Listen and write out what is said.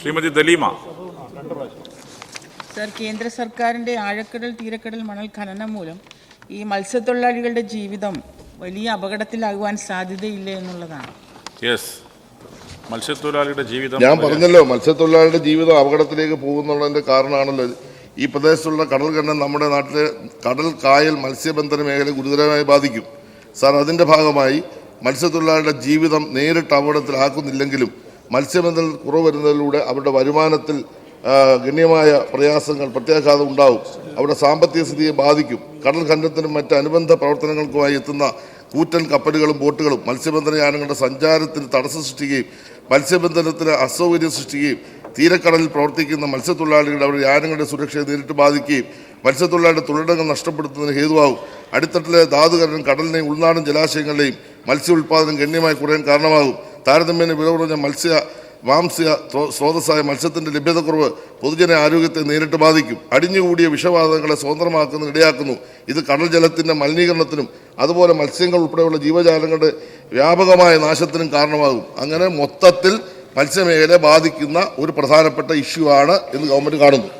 Shrimati Daleema. Sir, കേന്ദ്ര സർക്കാരിൻ്റെ ആഴക്കടൽ തീരക്കടൽ മണൽ ഖനനം മൂലം ഈ മത്സ്യത്തൊഴിലാളികളുടെ ജീവിതം വലിയ അപകടത്തിലാകുവാൻ സാധ്യതയില്ല എന്നുള്ളതാണ്. മത്സ്യത്തൊഴിലാളിയുടെ ജീവിതം ഞാൻ പറഞ്ഞല്ലോ, മത്സ്യത്തൊഴിലാളിയുടെ ജീവിതം അപകടത്തിലേക്ക് പോകുന്നുള്ളതിൻ്റെ കാരണമാണല്ലോ ഈ പ്രദേശത്തുള്ള കടൽ ഖനനം നമ്മുടെ നാട്ടിലെ കടൽ, കായൽ, മത്സ്യബന്ധന മേഖലയെ ഗുരുതരമായി ബാധിക്കും. സാർ, അതിൻ്റെ ഭാഗമായി മത്സ്യത്തൊഴിലാളിയുടെ ജീവിതം നേരിട്ട് അപകടത്തിലാക്കുന്നില്ലെങ്കിലും മത്സ്യബന്ധനത്തിൽ കുറവ് വരുന്നതിലൂടെ അവരുടെ വരുമാനത്തിൽ ഗണ്യമായ പ്രയാസങ്ങൾ, പ്രത്യാഘാതം ഉണ്ടാവും. അവരുടെ സാമ്പത്തിക സ്ഥിതിയെ ബാധിക്കും. കടൽ ഖനനത്തിനും മറ്റ് അനുബന്ധ പ്രവർത്തനങ്ങൾക്കുമായി എത്തുന്ന കൂറ്റൻ കപ്പലുകളും ബോട്ടുകളും മത്സ്യബന്ധന യാനങ്ങളുടെ സഞ്ചാരത്തിന് തടസ്സം സൃഷ്ടിക്കുകയും മത്സ്യബന്ധനത്തിന് അസൗകര്യം സൃഷ്ടിക്കുകയും തീരക്കടലിൽ പ്രവർത്തിക്കുന്ന മത്സ്യത്തൊഴിലാളികളുടെ അവരുടെ യാനങ്ങളുടെ സുരക്ഷയെ നേരിട്ട് ബാധിക്കുകയും മത്സ്യത്തൊഴിലാളിയുടെ തൊഴിലിടങ്ങൾ നഷ്ടപ്പെടുത്തുന്നതിന് ഹേതുവാകും. അടിത്തട്ടിലെ ധാതുഖനനം കടലിനെയും ഉൾനാടൻ ജലാശയങ്ങളിലെയും മത്സ്യ ഉൽപ്പാദനം ഗണ്യമായി കുറയാൻ കാരണമാകും. താരതമ്യേന വില കുറഞ്ഞ മാംസ്യ സ്രോതസ്സായ മത്സ്യത്തിൻ്റെ ലഭ്യതക്കുറവ് പൊതുജന ആരോഗ്യത്തെ നേരിട്ട് ബാധിക്കും. അടിഞ്ഞുകൂടിയ വിഷവാതകങ്ങളെ സ്വതന്ത്രമാക്കുന്നതിന് ഇടയാക്കുന്നു. ഇത് കടൽ ജലത്തിൻ്റെ മലിനീകരണത്തിനും അതുപോലെ മത്സ്യങ്ങൾ ഉൾപ്പെടെയുള്ള ജീവജാലങ്ങളുടെ വ്യാപകമായ നാശത്തിനും കാരണമാകും. അങ്ങനെ മൊത്തത്തിൽ മത്സ്യമേഖലയെ ബാധിക്കുന്ന ഒരു പ്രധാനപ്പെട്ട ഇഷ്യൂ ആണ് എന്ന് ഗവൺമെൻറ് കാണുന്നു.